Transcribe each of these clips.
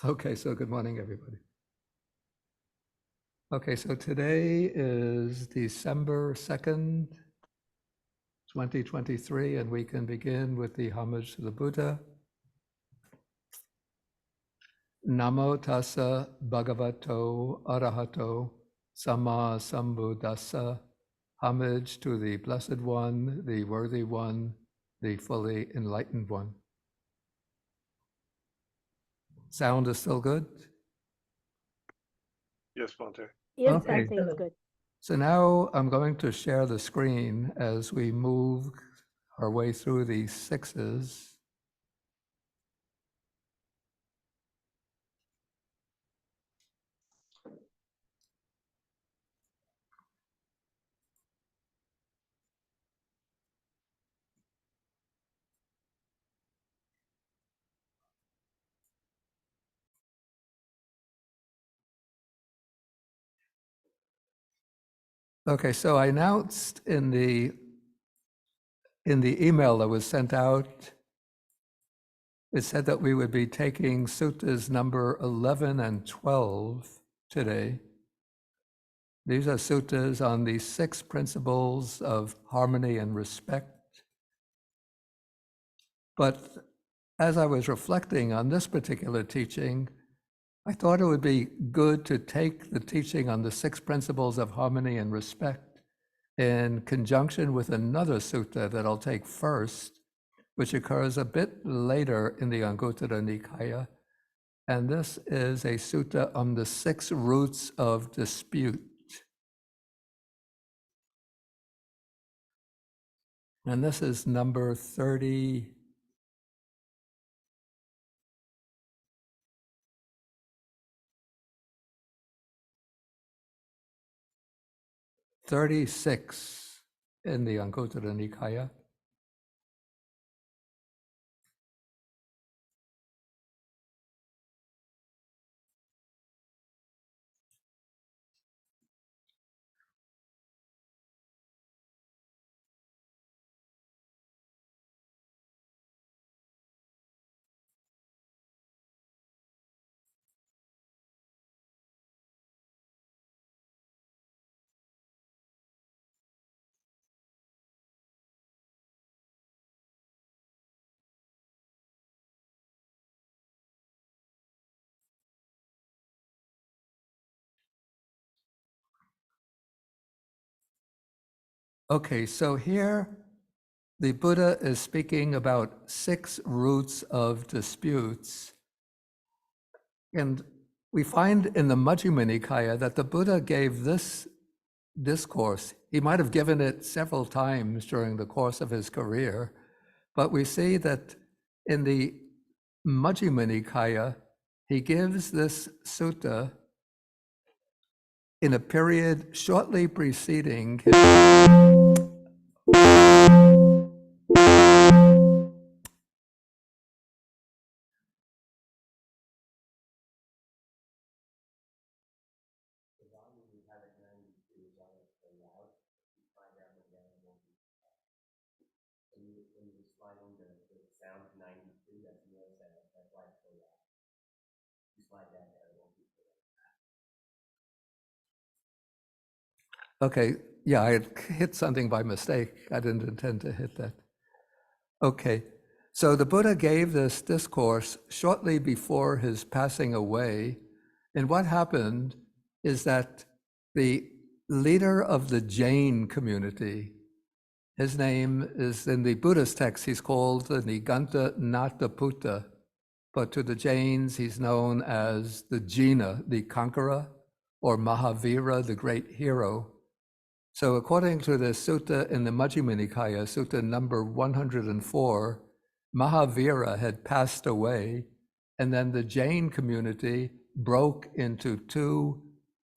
Okay, so good morning, everybody. Okay, so today is December 2nd, 2023, and we can begin with the homage to the Buddha. Namo tassa bhagavato arahato samma sambuddhassa. Homage to the Blessed One, the Worthy One, the fully enlightened one. Sound is still good? Yes, Bhante. Yes, Okay. Bhante, it's good. So now I'm going to share the screen as we move our way through these sixes. Okay, so I announced in the email that was sent out, it said that we would be taking suttas number 11 and 12 today. These are suttas on the 6 principles of harmony and respect. But as I was reflecting on this particular teaching, I thought it would be good to take the teaching on the 6 principles of harmony and respect in conjunction with another sutta that I'll take first, which occurs a bit later in the Anguttara Nikaya. And this is a sutta on the 6 roots of dispute. And this is number 36. In the Anguttara Nikaya. Okay, so here the Buddha is speaking about 6 roots of disputes. And we find in the Majjhima Nikaya that the Buddha gave this discourse. He might have given it several times during the course of his career, but we see that in the Majjhima Nikaya, he gives this sutta in a period shortly preceding his Okay, yeah, I had hit something by mistake. I didn't intend to hit that. Okay, so the Buddha gave this discourse shortly before his passing away. And what happened is that the leader of the Jain community, his name is in the Buddhist text, he's called the Niganta Nataputta, but to the Jains, he's known as the Jina, the conqueror, or Mahavira, the great hero. So according to the sutta in the Majjhima Nikaya, sutta number 104, Mahavira had passed away, and then the Jain community broke into 2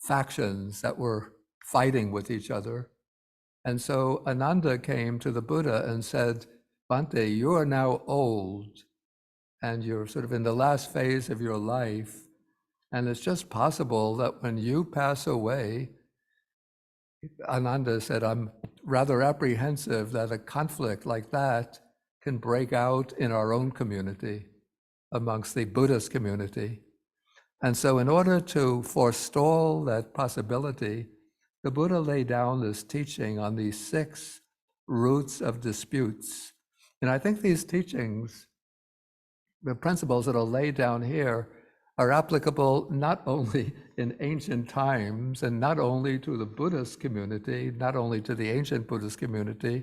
factions that were fighting with each other. And so Ananda came to the Buddha and said, Bhante, you are now old, and you're sort of in the last phase of your life, and it's just possible that when you pass away, Ananda said, I'm rather apprehensive that a conflict like that can break out in our own community, amongst the Buddhist community. And so in order to forestall that possibility, the Buddha laid down this teaching on these 6 roots of disputes. And I think these teachings, the principles that are laid down here, are applicable not only in ancient times and not only to the Buddhist community, not only to the ancient Buddhist community,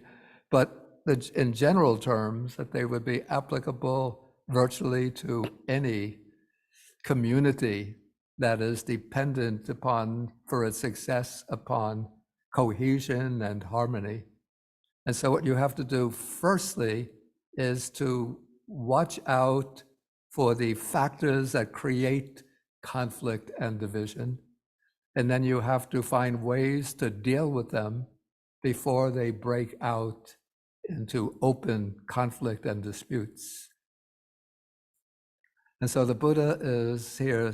but in general terms, that they would be applicable virtually to any community that is dependent upon, for its success, upon cohesion and harmony. And so what you have to do firstly is to watch out for the factors that create conflict and division. And then you have to find ways to deal with them before they break out into open conflict and disputes. And so the Buddha is here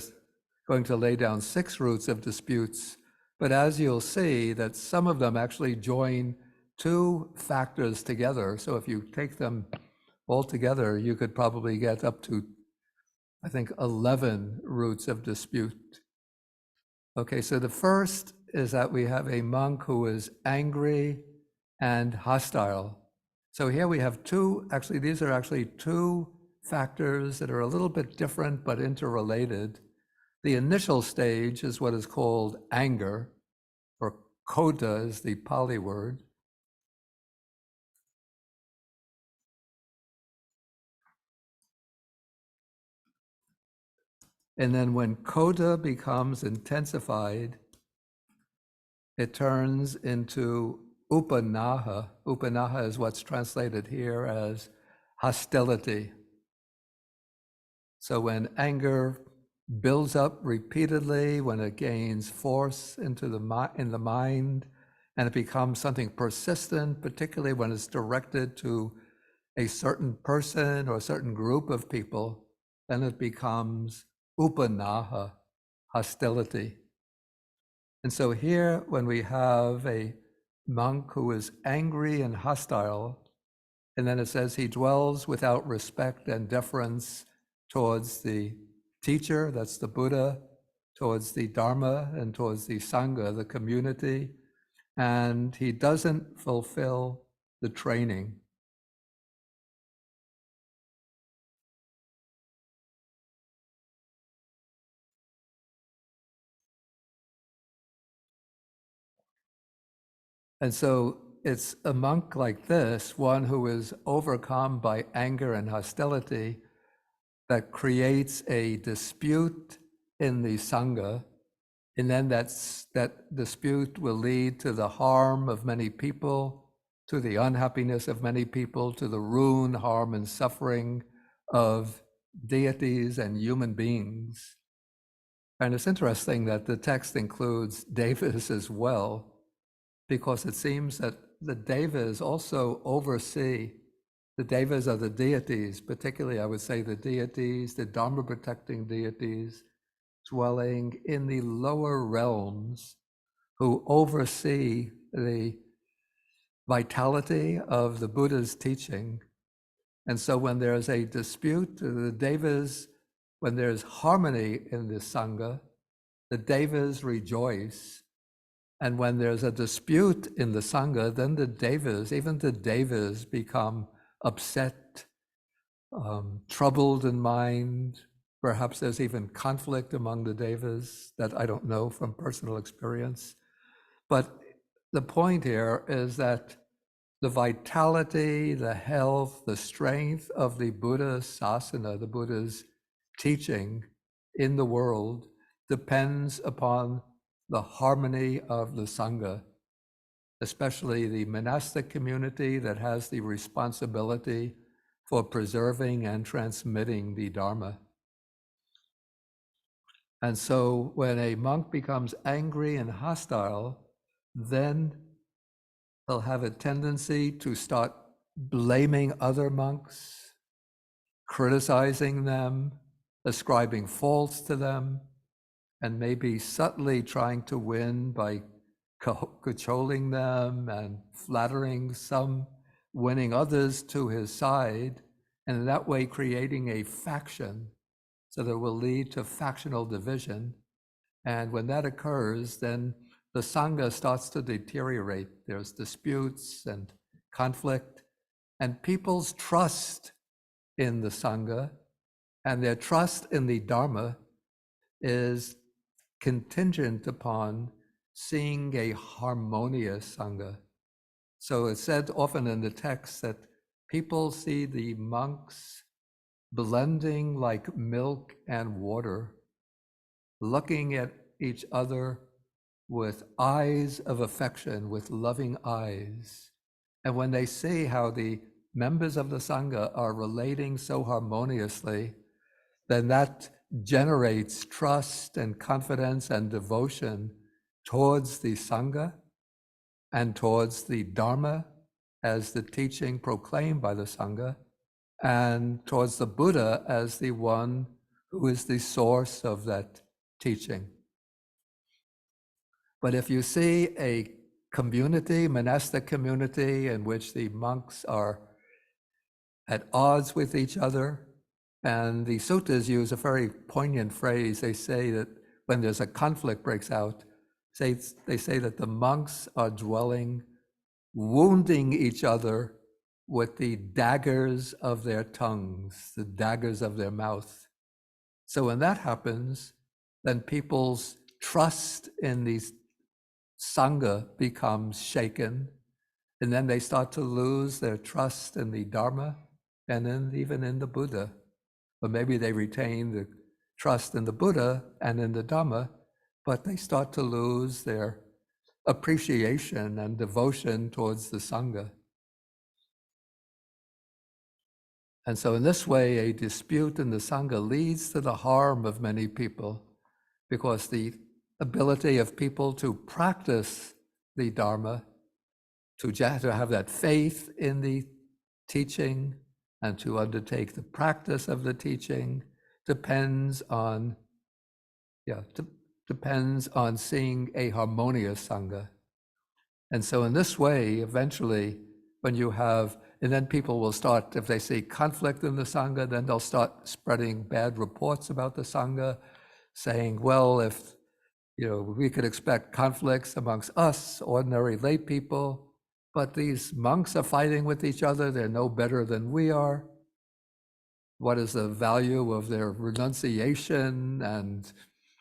going to lay down 6 roots of disputes, but as you'll see, that some of them actually join 2 factors together. So if you take them all together, you could probably get up to, I think, 11 roots of dispute. Okay, so the first is that we have a monk who is angry and hostile. So here we have 2, actually these are actually 2 factors that are a little bit different but interrelated. The initial stage is what is called anger, or kota is the Pali word. And then when kota becomes intensified, it turns into upanaha. Upanaha is what's translated here as hostility. So when anger builds up repeatedly, when it gains force into in the mind, and it becomes something persistent, particularly when it's directed to a certain person or a certain group of people, then it becomes upanaha, hostility. And so here, when we have a monk who is angry and hostile, and then it says he dwells without respect and deference towards the teacher, that's the Buddha, towards the Dharma, and towards the Sangha, the community, and he doesn't fulfill the training. And so it's a monk like this, one who is overcome by anger and hostility, that creates a dispute in the Sangha, and then that dispute will lead to the harm of many people, to the unhappiness of many people, to the ruin, harm, and suffering of deities and human beings. And it's interesting that the text includes devas as well, because it seems that the devas also oversee, the devas are the deities, particularly I would say the deities, the Dharma protecting deities, dwelling in the lower realms, who oversee the vitality of the Buddha's teaching. And so when there's a dispute, the devas, when there's harmony in the Sangha, the devas rejoice. And when there's a dispute in the Sangha, then the devas, even the devas, become upset, troubled in mind. Perhaps there's even conflict among the devas that I don't know from personal experience. But the point here is that the vitality, the health, the strength of the Buddha's sasana, the Buddha's teaching in the world, depends upon the harmony of the Sangha, especially the monastic community that has the responsibility for preserving and transmitting the Dharma. And so when a monk becomes angry and hostile, then they'll have a tendency to start blaming other monks, criticizing them, ascribing faults to them, and maybe subtly trying to win by cajoling them and flattering some, winning others to his side, and in that way creating a faction So that will lead to factional division. And when that occurs, then the Sangha starts to deteriorate. There's disputes and conflict, and people's trust in the Sangha and their trust in the Dharma is contingent upon seeing a harmonious Sangha. So it's said often in the text that people see the monks blending like milk and water, looking at each other with eyes of affection, with loving eyes. And when they see how the members of the Sangha are relating so harmoniously, then that generates trust and confidence and devotion towards the Sangha and towards the Dharma as the teaching proclaimed by the Sangha, and towards the Buddha as the one who is the source of that teaching. But if you see a community, monastic community, in which the monks are at odds with each other, and the suttas use a very poignant phrase. They say that when there's a conflict breaks out, they say that the monks are dwelling, wounding each other with the daggers of their tongues, the daggers of their mouth. So when that happens, then people's trust in the Sangha becomes shaken, and then they start to lose their trust in the Dharma and even in the Buddha. Or maybe they retain the trust in the Buddha and in the Dhamma, but they start to lose their appreciation and devotion towards the Sangha. And so in this way, a dispute in the Sangha leads to the harm of many people, because the ability of people to practice the Dharma, to have that faith in the teaching and to undertake the practice of the teaching depends on seeing a harmonious Sangha. And so in this way, eventually, when you have, and then people will start, if they see conflict in the Sangha, then they'll start spreading bad reports about the Sangha, saying, well, if we could expect conflicts amongst us, ordinary lay people, but these monks are fighting with each other, they're no better than we are. What is the value of their renunciation and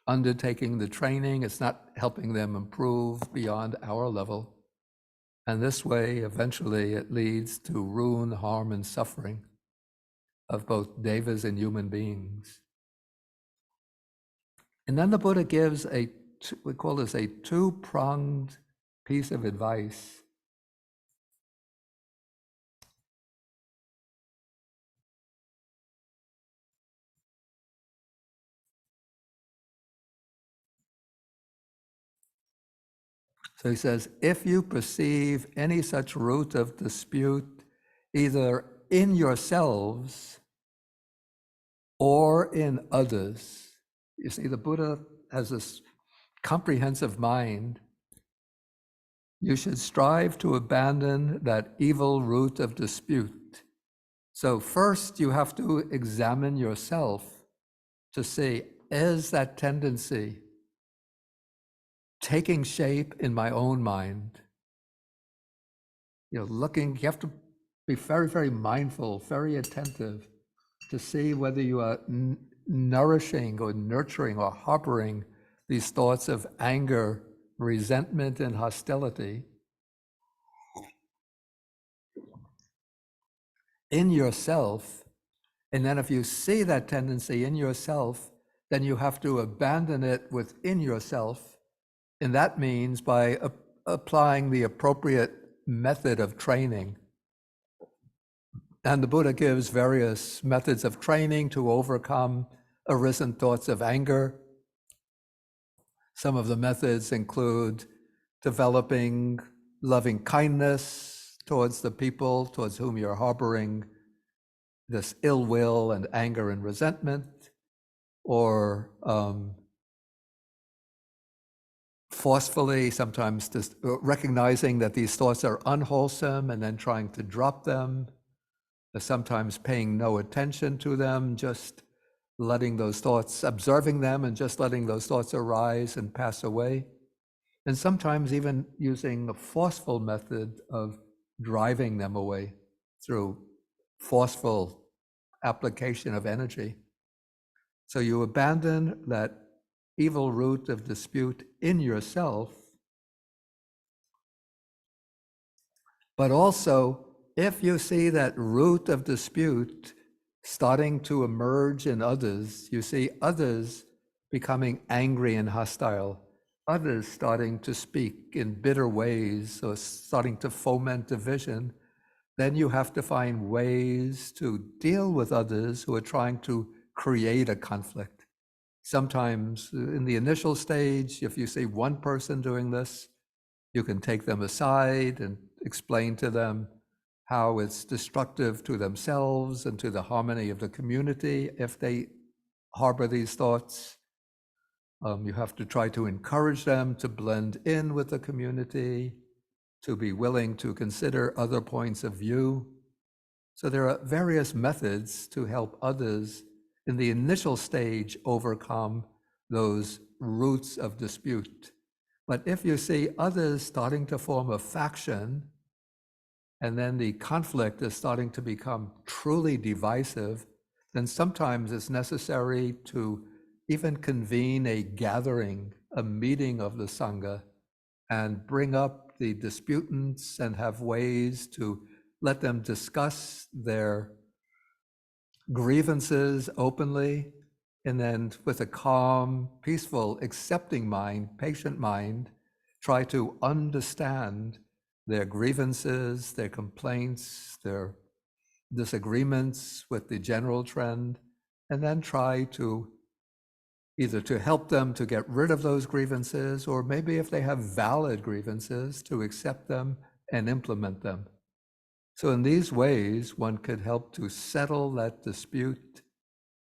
undertaking the training? It's not helping them improve beyond our level. And this way, eventually, it leads to ruin, harm, and suffering of both devas and human beings. And then the Buddha gives we call this a two-pronged piece of advice. So he says, if you perceive any such root of dispute, either in yourselves or in others. You see, the Buddha has this comprehensive mind. You should strive to abandon that evil root of dispute. So first you have to examine yourself to see, is that tendency taking shape in my own mind? You have to be very, very mindful, very attentive to see whether you are nourishing or nurturing or harboring these thoughts of anger, resentment, and hostility in yourself. And then if you see that tendency in yourself, then you have to abandon it within yourself. And that means by applying the appropriate method of training. And the Buddha gives various methods of training to overcome arisen thoughts of anger. Some of the methods include developing loving kindness towards the people towards whom you're harboring this ill will and anger and resentment, or forcefully, sometimes just recognizing that these thoughts are unwholesome and then trying to drop them, sometimes paying no attention to them, just letting those thoughts, observing them and just letting those thoughts arise and pass away. And sometimes even using a forceful method of driving them away through forceful application of energy. So you abandon that evil root of dispute in yourself, but also if you see that root of dispute starting to emerge in others, you see others becoming angry and hostile, others starting to speak in bitter ways or starting to foment division, then you have to find ways to deal with others who are trying to create a conflict. Sometimes in the initial stage, if you see one person doing this, you can take them aside and explain to them how it's destructive to themselves and to the harmony of the community if they harbor these thoughts. You have to try to encourage them to blend in with the community, to be willing to consider other points of view. So there are various methods to help others in the initial stage overcome those roots of dispute. But if you see others starting to form a faction, and then the conflict is starting to become truly divisive, then sometimes it's necessary to even convene a gathering, a meeting of the Sangha, and bring up the disputants and have ways to let them discuss their grievances openly, and then with a calm, peaceful, accepting mind, patient mind, try to understand their grievances, their complaints, their disagreements with the general trend, and then try to either to help them to get rid of those grievances, or maybe if they have valid grievances, to accept them and implement them. So in these ways, one could help to settle that dispute,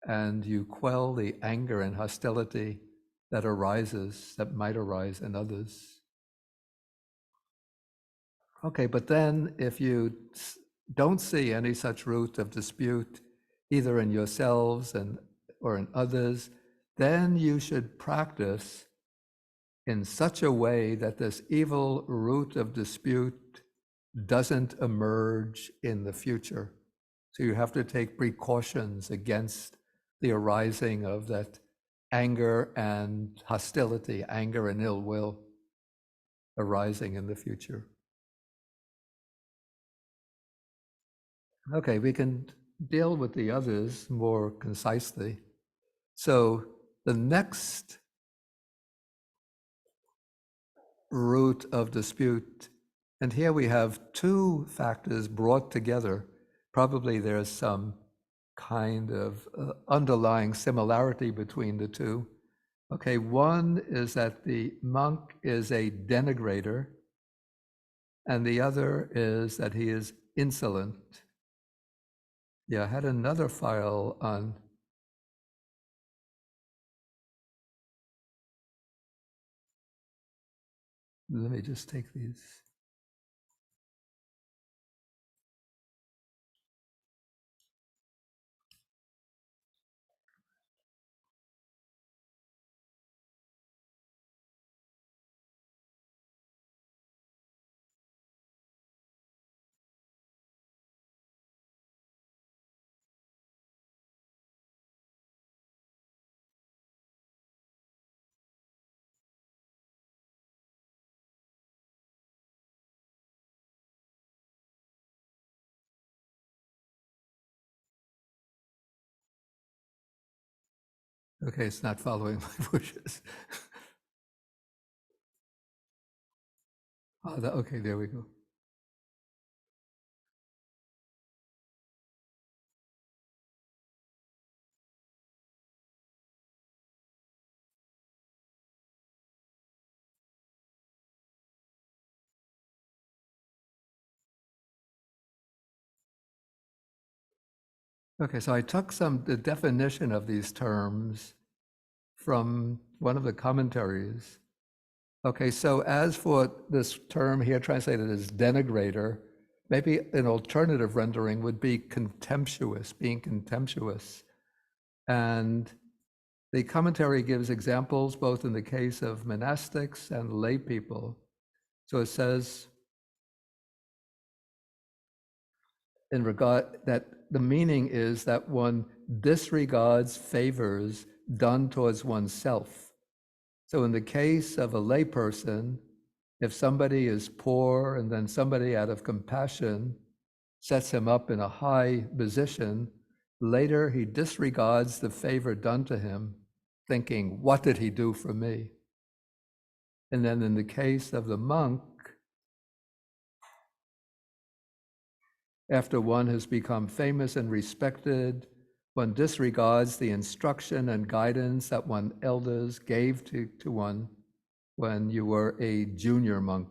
and you quell the anger and hostility that arises, that might arise in others. Okay, but then if you don't see any such root of dispute, either in yourselves or in others, then you should practice in such a way that this evil root of dispute doesn't emerge in the future. So you have to take precautions against the arising of that anger and hostility, anger and ill will arising in the future. Okay, we can deal with the others more concisely. So the next root of dispute, and here we have two factors brought together. Probably there's some kind of underlying similarity between the two. Okay, one is that the monk is a denigrator, and the other is that he is insolent. Yeah, I had another file on. Let me just take these. Okay, it's not following my wishes. Okay, there we go. Okay, so I took the definition of these terms from one of the commentaries. Okay, so as for this term here translated as denigrator, maybe an alternative rendering would be contemptuous, being contemptuous. And the commentary gives examples both in the case of monastics and lay people. So it says, in regard that the meaning is that one disregards favors done towards oneself. So in the case of a layperson, if somebody is poor and then somebody out of compassion sets him up in a high position, later he disregards the favor done to him, thinking, what did he do for me? And then in the case of the monk, after one has become famous and respected, one disregards the instruction and guidance that one elders gave to one when you were a junior monk.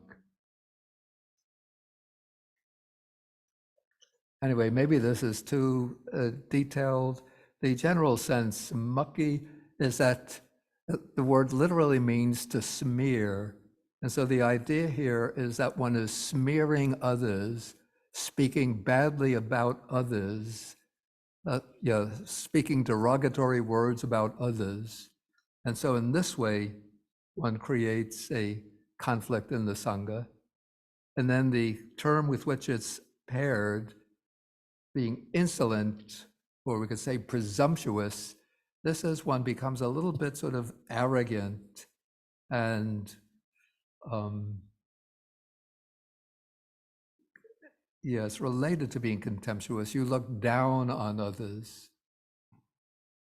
Anyway, maybe this is too detailed. The general sense, mucky, is that the word literally means to smear. And so the idea here is that one is smearing others, speaking badly about others, speaking derogatory words about others. And so in this way, one creates a conflict in the Sangha. And then the term with which it's paired, being insolent, or we could say presumptuous, this is one becomes a little bit sort of arrogant and yes, related to being contemptuous. You look down on others.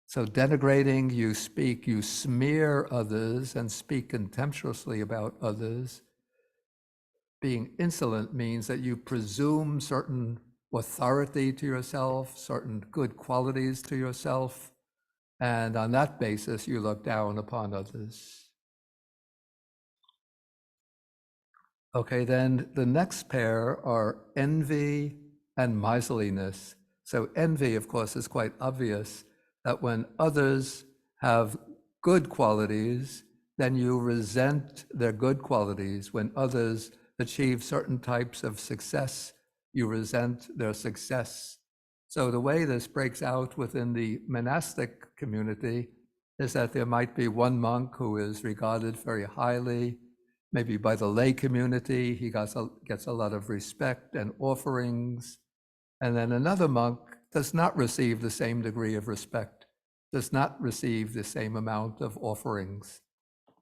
So denigrating, you smear others and speak contemptuously about others. Being insolent means that you presume certain authority to yourself, certain good qualities to yourself, and on that basis you look down upon others. Okay, then the next pair are envy and miserliness. So envy, of course, is quite obvious, that when others have good qualities, then you resent their good qualities. When others achieve certain types of success, you resent their success. So the way this breaks out within the monastic community is that there might be one monk who is regarded very highly, maybe by the lay community. He gets a lot of respect and offerings. And then another monk does not receive the same degree of respect, does not receive the same amount of offerings.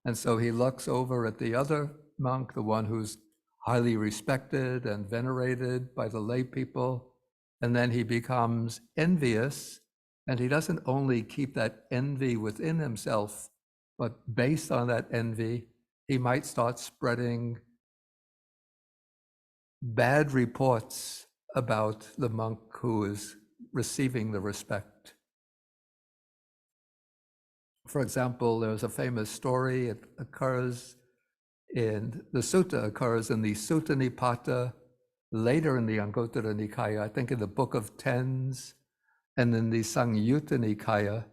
And so he looks over at the other monk, the one who's highly respected and venerated by the lay people, and then he becomes envious, and he doesn't only keep that envy within himself, but based on that envy, he might start spreading bad reports about the monk who is receiving the respect. For example, there's a famous story, it occurs in the sutta, occurs in the Sutta Nipata, later in the Anguttara Nikaya, I think in the Book of Tens, and in the Samyutta Nikaya.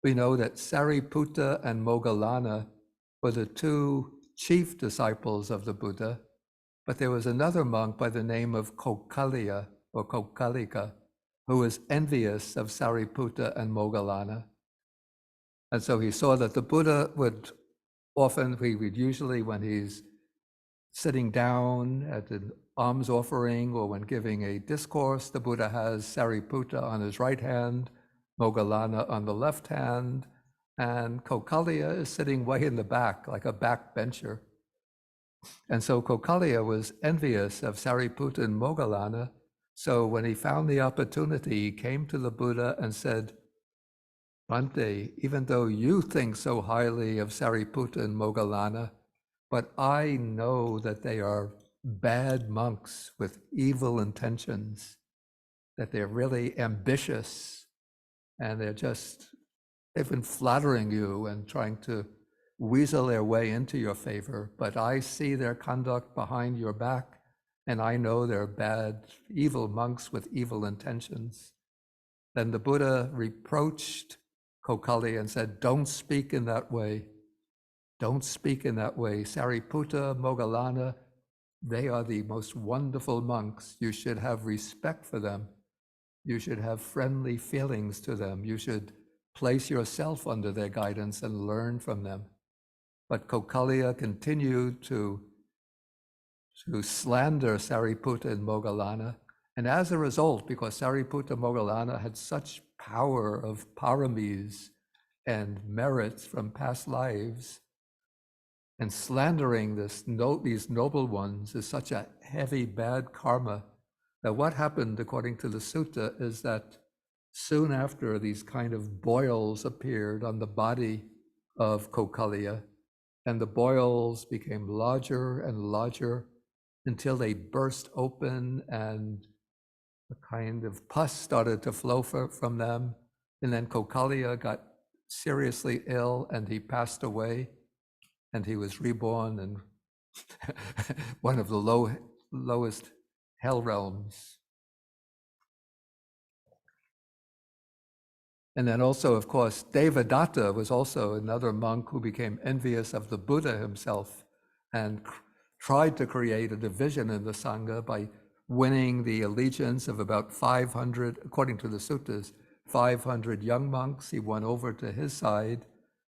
We know that Sariputta and Moggallana were the two chief disciples of the Buddha, but there was another monk by the name of Kokkaliya or Kokkalika who was envious of Sariputta and Moggallana. And so he saw that the Buddha would usually when he's sitting down at an alms offering or when giving a discourse, the Buddha has Sariputta on his right hand, Moggallana on the left hand, and Kokkalaya is sitting way in the back, like a backbencher. And so Kokkalaya was envious of Sariputta and Moggallana. So when he found the opportunity, he came to the Buddha and said, Bhante, even though you think so highly of Sariputta and Moggallana, but I know that they are bad monks with evil intentions, that they're really ambitious, and they've been flattering you and trying to weasel their way into your favor, but I see their conduct behind your back, and I know they're bad, evil monks with evil intentions. Then the Buddha reproached Kokali and said, don't speak in that way. Don't speak in that way. Sariputta, Moggallana, they are the most wonderful monks. You should have respect for them. You should have friendly feelings to them. You should place yourself under their guidance and learn from them. But Kokaliya continued to slander Sariputta and Moggallana. And as a result, because Sariputta and Moggallana had such power of paramis and merits from past lives, and slandering these noble ones is such a heavy, bad karma, that what happened, according to the sutta, is that soon after, these kind of boils appeared on the body of Kokaliya, and the boils became larger and larger until they burst open and a kind of pus started to flow from them. And then Kokaliya got seriously ill and he passed away, and he was reborn in one of the lowest hell realms. And then also, of course, Devadatta was also another monk who became envious of the Buddha himself and tried to create a division in the Sangha by winning the allegiance of about 500, according to the suttas, 500 young monks. He won over to his side,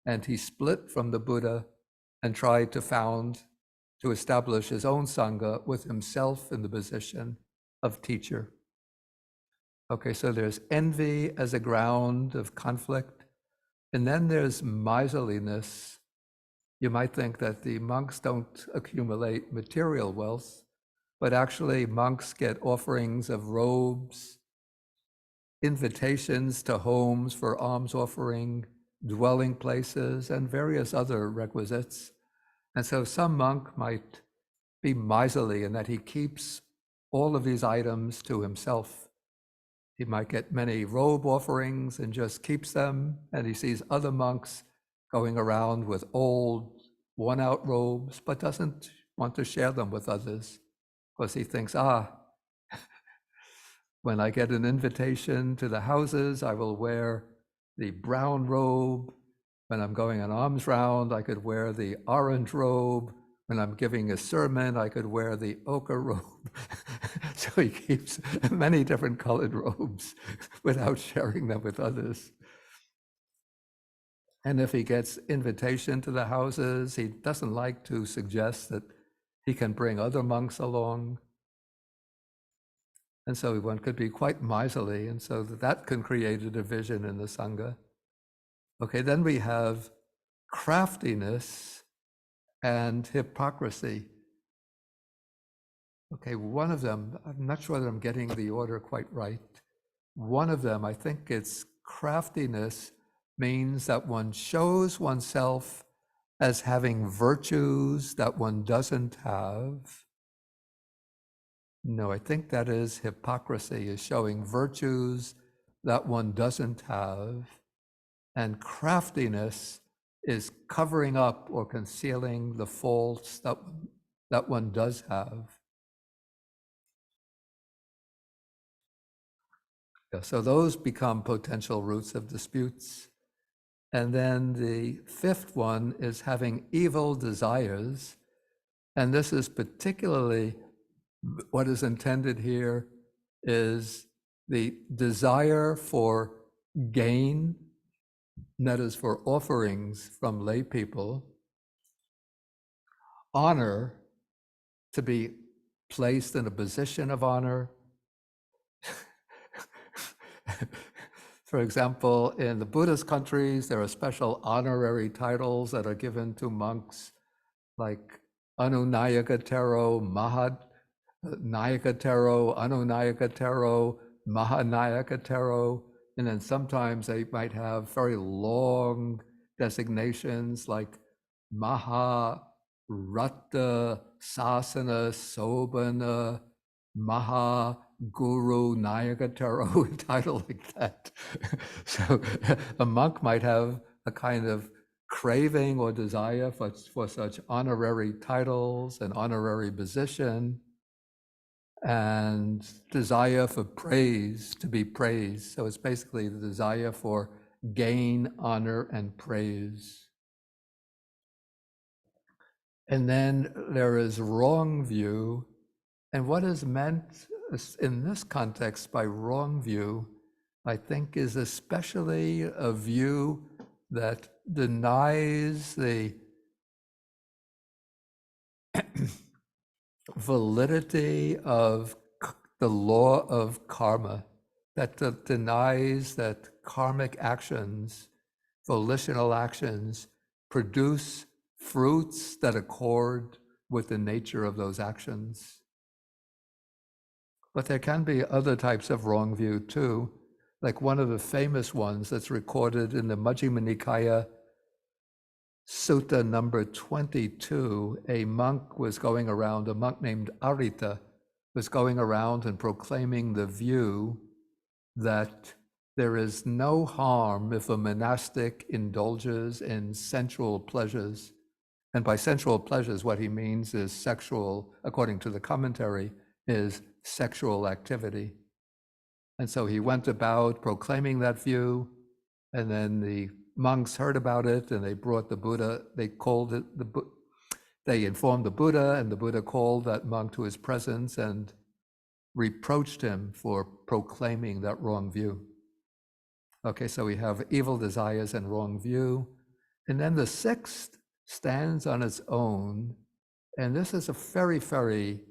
and he split from the Buddha and tried to establish his own Sangha with himself in the position of teacher. Okay, so there's envy as a ground of conflict, and then there's miserliness. You might think that the monks don't accumulate material wealth, but actually monks get offerings of robes, invitations to homes for alms offering, dwelling places, and various other requisites. And so some monk might be miserly in that he keeps all of these items to himself. He might get many robe offerings and just keeps them, and he sees other monks going around with old, worn-out robes, but doesn't want to share them with others, because he thinks, when I get an invitation to the houses, I will wear the brown robe. When I'm going an alms round, I could wear the orange robe. When I'm giving a sermon, I could wear the ochre robe. So he keeps many different colored robes without sharing them with others. And if he gets invitation to the houses, he doesn't like to suggest that he can bring other monks along. And so one could be quite miserly, and so that can create a division in the Sangha. Okay, then we have craftiness and hypocrisy. Okay, one of them, I'm not sure that I'm getting the order quite right. One of them, I think it's craftiness, means that one shows oneself as having virtues that one doesn't have. No, I think that is hypocrisy, is showing virtues that one doesn't have. And craftiness is covering up or concealing the faults that one does have. Yeah, so those become potential roots of disputes. And then the fifth one is having evil desires. And this is particularly what is intended here is the desire for gain, that is for offerings from lay people, honor, to be placed in a position of honor. For example, in the Buddhist countries, there are special honorary titles that are given to monks, like Anunayakatero, Nayakatero, Anunayakatero, Mahanayakatero, and then sometimes they might have very long designations like Maha Ratta Sasana Sobana Maha Guru Nayakatero, a title like that. So a monk might have a kind of craving or desire for such honorary titles and honorary position, and desire for praise, to be praised. So it's basically the desire for gain, honor, and praise. And then there is wrong view. And what is meant in this context by wrong view I think, is especially a view that denies the validity of the law of karma, that denies that karmic actions, volitional actions, produce fruits that accord with the nature of those actions. But there can be other types of wrong view too, like one of the famous ones that's recorded in the Majjhima Nikaya, Sutta number 22. A monk named Arita, was going around and proclaiming the view that there is no harm if a monastic indulges in sensual pleasures. And by sensual pleasures, what he means is sexual, according to the commentary, is sexual activity. And so he went about proclaiming that view, and then the monks heard about it, and they brought the Buddha. They informed the Buddha, and the Buddha called that monk to his presence and reproached him for proclaiming that wrong view. Okay, so we have evil desires and wrong view. And then the sixth stands on its own, and this is a very, very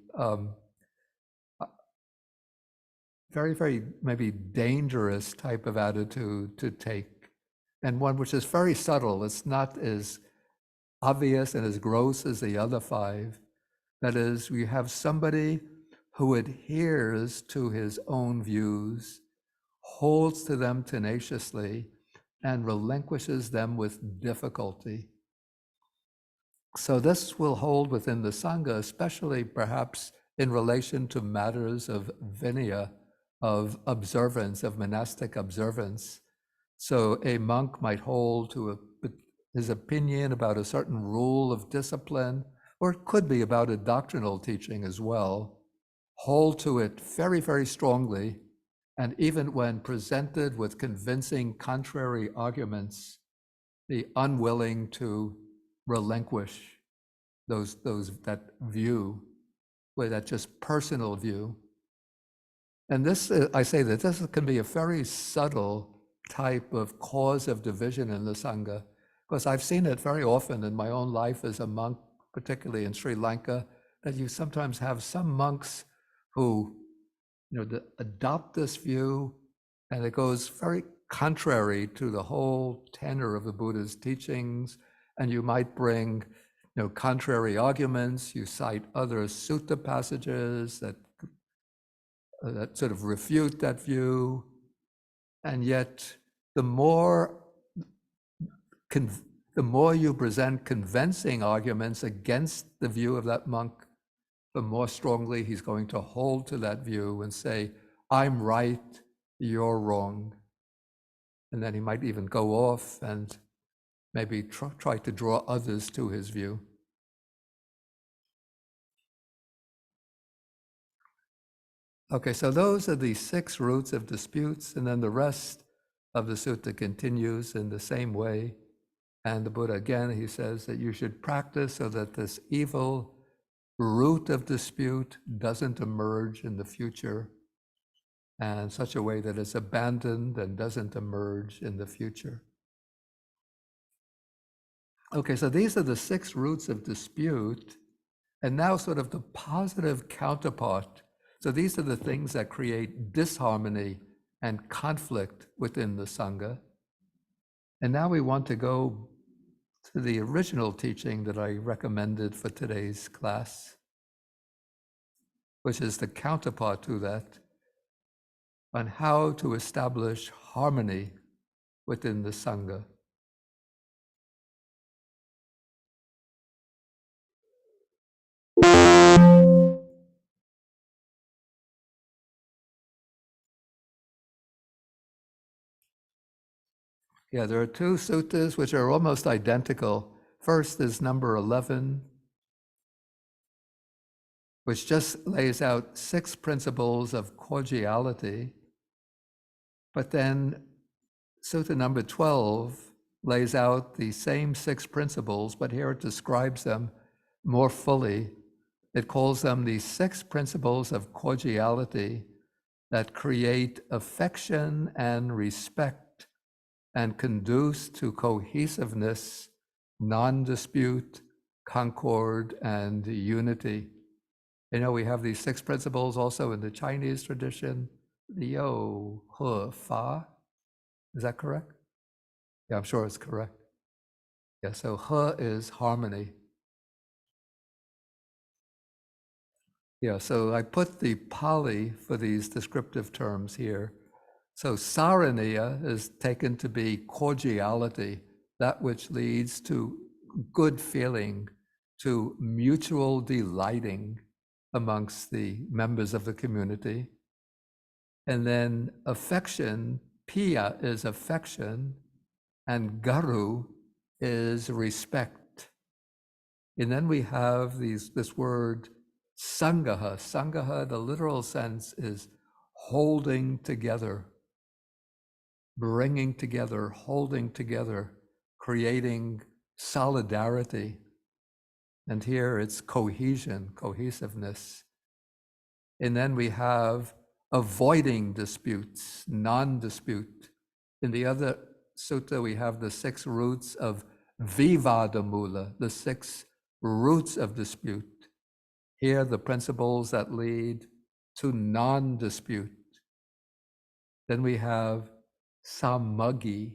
maybe dangerous type of attitude to take, and one which is very subtle. It's not as obvious and as gross as the other five. That is, we have somebody who adheres to his own views, holds to them tenaciously, and relinquishes them with difficulty. So this will hold within the Sangha, especially perhaps in relation to matters of vinaya, of observance, of monastic observance. So a monk might hold to his opinion about a certain rule of discipline, or it could be about a doctrinal teaching as well, hold to it very, very strongly, and even when presented with convincing contrary arguments, be unwilling to relinquish that view, with that just personal view. And this, I say that this can be a very subtle type of cause of division in the Sangha, because I've seen it very often in my own life as a monk, particularly in Sri Lanka, that you sometimes have some monks who, adopt this view, and it goes very contrary to the whole tenor of the Buddha's teachings, and you might bring, contrary arguments. You cite other sutta passages that sort of refute that view, and yet the more you present convincing arguments against the view of that monk, the more strongly he's going to hold to that view and say, I'm right, you're wrong. And then he might even go off and maybe try to draw others to his view. Okay, so those are the 6 roots of disputes, and then the rest of the sutta continues in the same way. And the Buddha, again, he says that you should practice so that this evil root of dispute doesn't emerge in the future, and in such a way that it's abandoned and doesn't emerge in the future. Okay, so these are the 6 roots of dispute, and now sort of the positive counterpart. So these are the things that create disharmony and conflict within the Sangha. And now we want to go to the original teaching that I recommended for today's class, which is the counterpart to that, on how to establish harmony within the Sangha. Yeah, there are 2 suttas which are almost identical. First is number 11, which just lays out 6 principles of cordiality. But then sutta number 12 lays out the same 6 principles, but here it describes them more fully. It calls them the 6 principles of cordiality, that create affection and respect and conduce to cohesiveness, non-dispute, concord, and unity. You know, we have these 6 principles also in the Chinese tradition. Liu, He, Fa. Is that correct? Yeah, I'm sure it's correct. Yeah, so He is harmony. Yeah, so I put the Pali for these descriptive terms here. So saraniya is taken to be cordiality, that which leads to good feeling, to mutual delighting amongst the members of the community. And then affection, piya is affection, and garu is respect. And then we have this word sangaha. Sangaha, the literal sense is holding together, bringing together, holding together, creating solidarity. And here it's cohesion, cohesiveness. And then we have avoiding disputes, non-dispute. In the other sutta, we have the 6 roots of vivadamula, the 6 roots of dispute. Here, the principles that lead to non-dispute. Then we have samagi.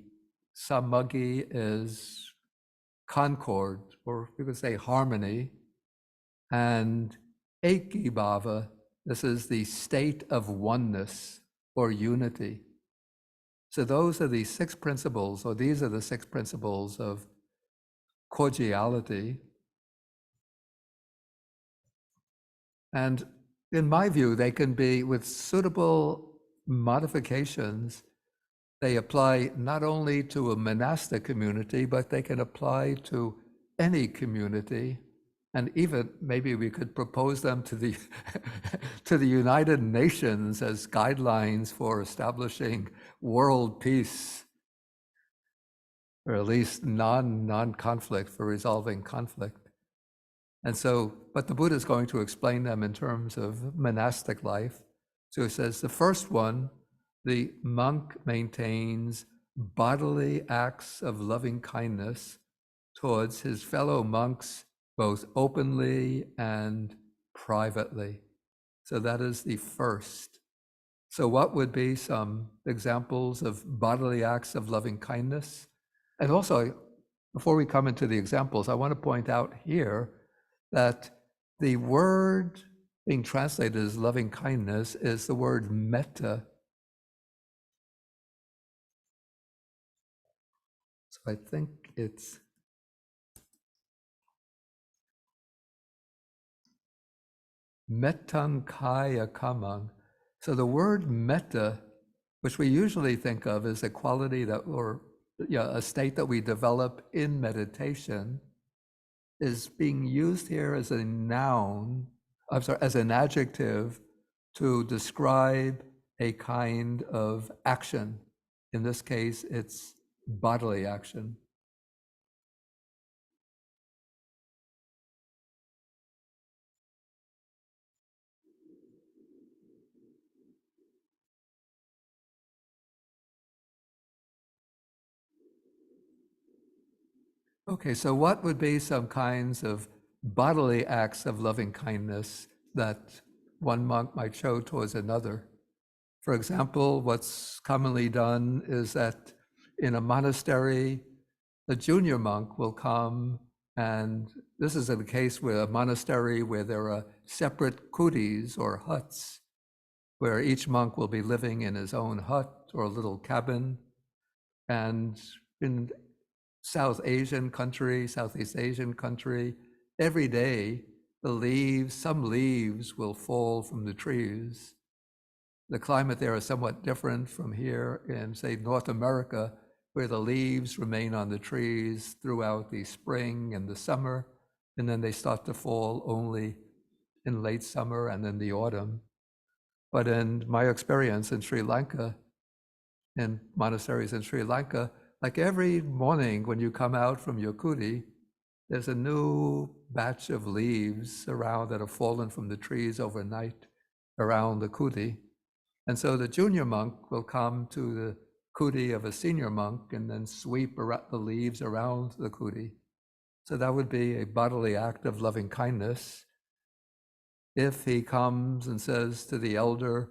Samagi is concord, or we could say harmony. And ekibhava, this is the state of oneness or unity. So those are the 6 principles, or these are the 6 principles of cordiality. And in my view, they can be, with suitable modifications, they apply not only to a monastic community, but they can apply to any community. And even maybe we could propose them to the to the United Nations as guidelines for establishing world peace, or at least non-conflict, for resolving conflict. And so, but the Buddha is going to explain them in terms of monastic life. So he says the first one, the monk maintains bodily acts of loving kindness towards his fellow monks, both openly and privately. So that is the first. So what would be some examples of bodily acts of loving kindness? And also, before we come into the examples, I want to point out here that the word being translated as loving kindness is the word metta. So I think it's mettan kaya kamang. So the word metta, which we usually think of as a quality that, or a state that we develop in meditation, is being used here as a noun, I'm sorry, as an adjective to describe a kind of action. In this case, it's bodily action. Okay, so what would be some kinds of bodily acts of loving kindness that one monk might show towards another? For example, what's commonly done is that in a monastery, the junior monk will come, and this is the case with a monastery where there are separate kutis or huts, where each monk will be living in his own hut or little cabin. And in Southeast Asian country, every day some leaves will fall from the trees. The climate there is somewhat different from here in, say, North America, where the leaves remain on the trees throughout the spring and the summer, and then they start to fall only in late summer and in the autumn. But in my experience in Sri Lanka, in monasteries in Sri Lanka, like every morning when you come out from your kuti, there's a new batch of leaves around that have fallen from the trees overnight around the kuti. And so the junior monk will come to the kuti of a senior monk and then sweep the leaves around the kuti. So that would be a bodily act of loving kindness. If he comes and says to the elder,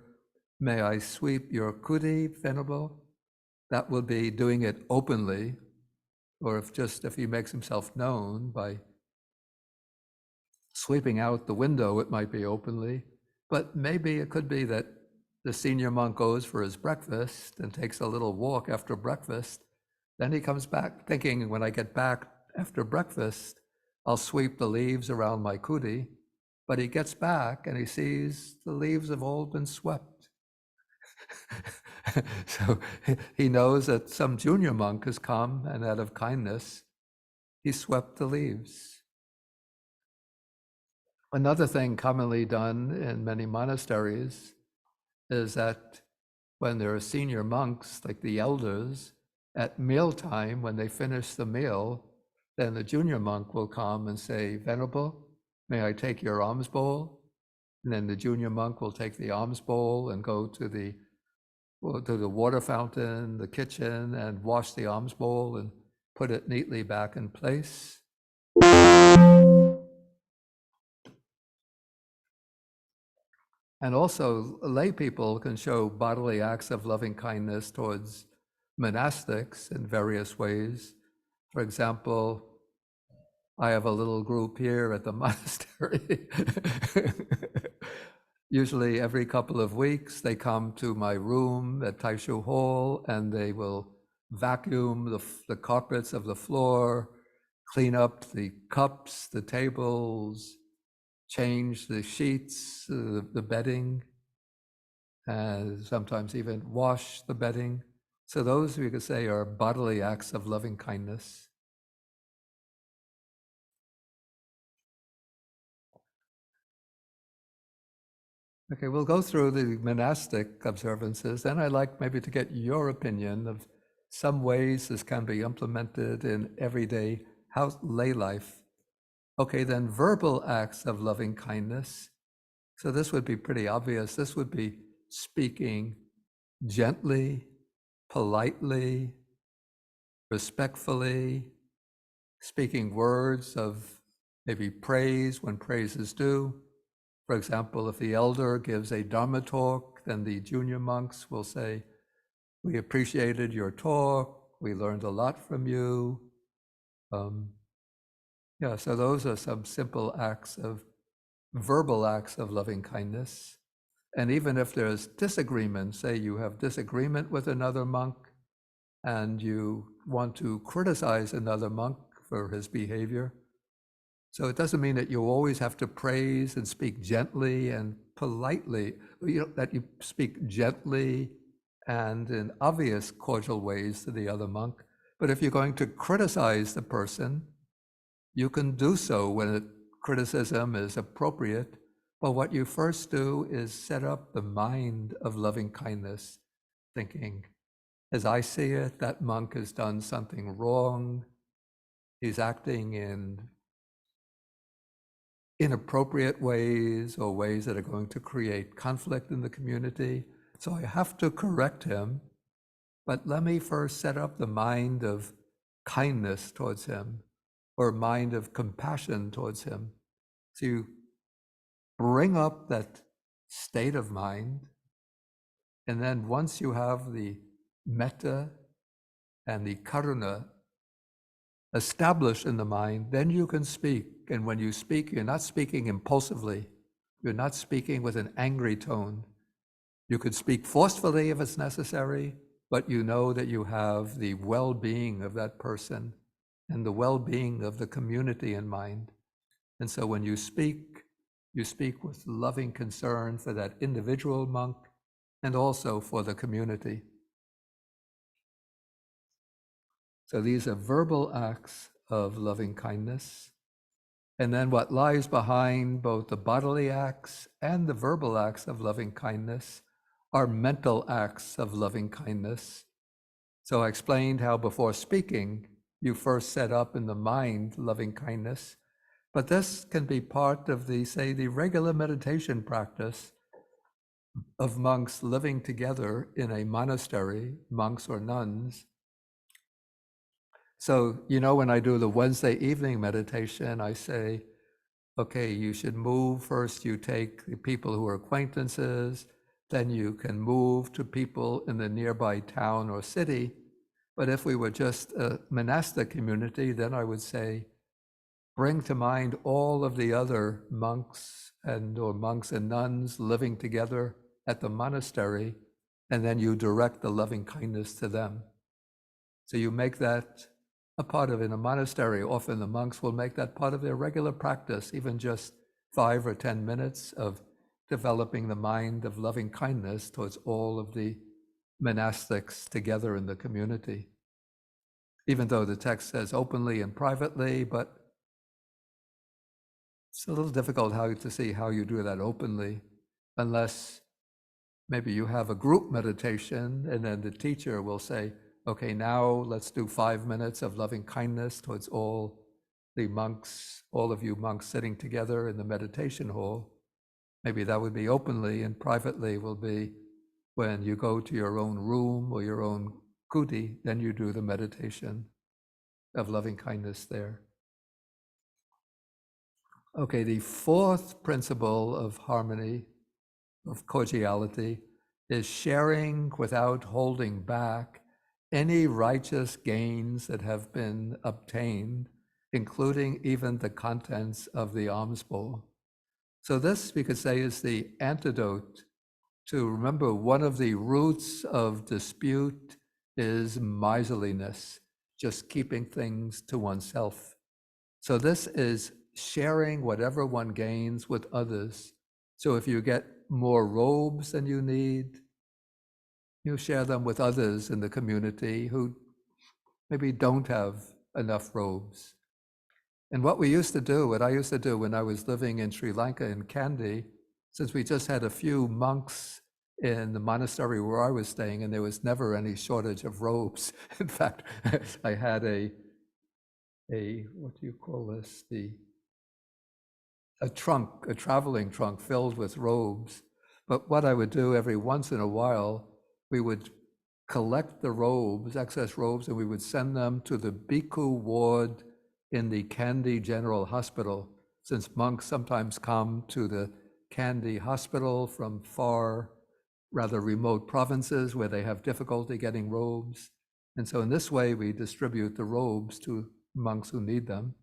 "May I sweep your kuti, Venerable?" that would be doing it openly, or if he makes himself known by sweeping out the window, it might be openly. But maybe it could be that the senior monk goes for his breakfast and takes a little walk after breakfast. Then he comes back thinking, when I get back after breakfast, I'll sweep the leaves around my kuti. But he gets back and he sees the leaves have all been swept. So he knows that some junior monk has come, and out of kindness, he swept the leaves. Another thing commonly done in many monasteries is that when there are senior monks, like the elders, at mealtime, when they finish the meal, then the junior monk will come and say, "Venerable, may I take your alms bowl?" And then the junior monk will take the alms bowl and go to the water fountain, the kitchen, and wash the alms bowl and put it neatly back in place. And also, lay people can show bodily acts of loving kindness towards monastics in various ways. For example, I have a little group here at the monastery. Usually every couple of weeks, they come to my room at Taishu Hall and they will vacuum the carpets of the floor, clean up the cups, the tables, change the sheets, the bedding, and sometimes even wash the bedding. So those, we could say, are bodily acts of loving kindness. Okay, we'll go through the monastic observances. Then I'd like maybe to get your opinion of some ways this can be implemented in everyday lay life. Okay, then verbal acts of loving kindness. So this would be pretty obvious. This would be speaking gently, politely, respectfully, speaking words of maybe praise when praise is due. For example, if the elder gives a Dharma talk, then the junior monks will say, "We appreciated your talk, we learned a lot from you." So those are some simple verbal acts of loving kindness. And even if there's disagreement, say you have disagreement with another monk and you want to criticize another monk for his behavior. So it doesn't mean that you always have to praise and speak gently and politely, that you speak gently and in obvious cordial ways to the other monk. But if you're going to criticize the person, you can do so when criticism is appropriate. But what you first do is set up the mind of loving kindness, thinking, as I see it, that monk has done something wrong. He's acting in inappropriate ways or ways that are going to create conflict in the community. So I have to correct him, but let me first set up the mind of kindness towards him or mind of compassion towards him. So you bring up that state of mind, and then once you have the metta and the karuna established in the mind, then you can speak. And when you speak, you're not speaking impulsively. You're not speaking with an angry tone. You could speak forcefully if it's necessary, but you know that you have the well-being of that person and the well-being of the community in mind. And so when you speak with loving concern for that individual monk and also for the community. So these are verbal acts of loving kindness. And then what lies behind both the bodily acts and the verbal acts of loving kindness are mental acts of loving kindness. So I explained how before speaking, you first set up in the mind loving kindness, but this can be part of the regular meditation practice. of monks living together in a monastery, monks or nuns. So, when I do the Wednesday evening meditation, I say, okay, you should move. First, you take the people who are acquaintances, then you can move to people in the nearby town or city. But if we were just a monastic community, then I would say, bring to mind all of the other monks and nuns living together at the monastery, and then you direct the loving kindness to them. So you make that a part of, in a monastery, often the monks will make that part of their regular practice, even just 5 or 10 minutes of developing the mind of loving kindness towards all of the monastics together in the community. Even though the text says openly and privately, but it's a little difficult to see how you do that openly, unless maybe you have a group meditation and then the teacher will say, okay, now let's do 5 minutes of loving kindness towards all the monks, all of you monks sitting together in the meditation hall. Maybe that would be openly, and privately will be when you go to your own room or your own kuti, then you do the meditation of loving kindness there. Okay, the fourth principle of harmony, of cordiality, is sharing without holding back any righteous gains that have been obtained, including even the contents of the alms bowl. So this, we could say, is the antidote to, remember, one of the roots of dispute is miserliness, just keeping things to oneself. So this is sharing whatever one gains with others. So if you get more robes than you need, you share them with others in the community who maybe don't have enough robes. And what I used to do when I was living in Sri Lanka in Kandy, since we just had a few monks in the monastery where I was staying, and there was never any shortage of robes. In fact, I had a what do you call this? A trunk, a traveling trunk filled with robes. But what I would do every once in a while, we would collect the robes, excess robes, and we would send them to the Bhikkhu ward in the Kandy General Hospital, since monks sometimes come to the Kandy Hospital from far, rather remote provinces where they have difficulty getting robes. And so in this way, we distribute the robes to monks who need them.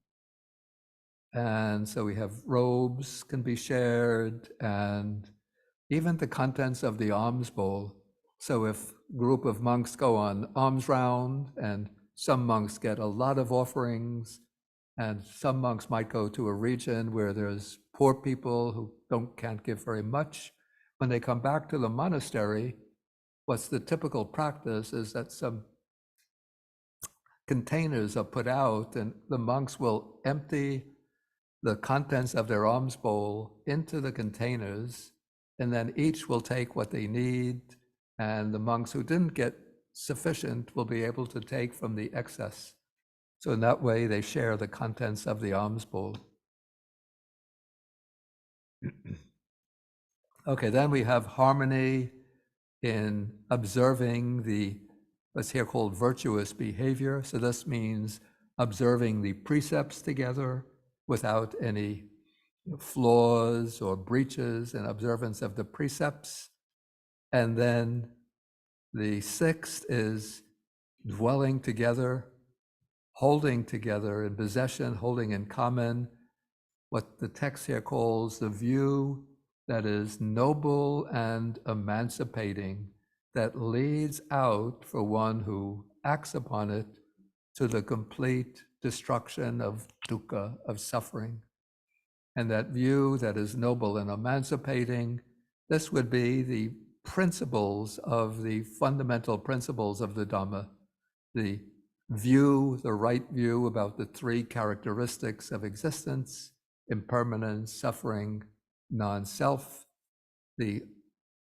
And so we have robes can be shared, and even the contents of the alms bowl. So if a group of monks go on alms round, and some monks get a lot of offerings, and some monks might go to a region where there's poor people who can't give very much. When they come back to the monastery, what's the typical practice is that some containers are put out, and the monks will empty the contents of their alms bowl into the containers, and then each will take what they need, and the monks who didn't get sufficient will be able to take from the excess. So in that way, they share the contents of the alms bowl. Okay, then we have harmony in observing what's here called virtuous behavior. So this means observing the precepts together without any flaws or breaches in observance of the precepts. And then the sixth is dwelling together, holding together in possession, holding in common, what the text here calls the view that is noble and emancipating, that leads out for one who acts upon it to the complete destruction of dukkha, of suffering. And that view that is noble and emancipating, this would be the principles of the fundamental principles of the Dhamma, the right view about the three characteristics of existence: impermanence, suffering, non-self, the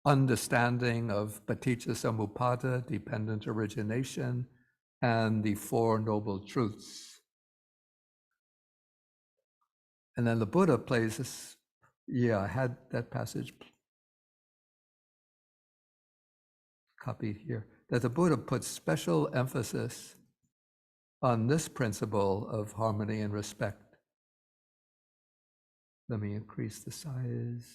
understanding of paticca samuppada, dependent origination, and the Four Noble Truths. And then the Buddha plays this, I had that passage. copied here, that the Buddha puts special emphasis on this principle of harmony and respect. Let me increase the size.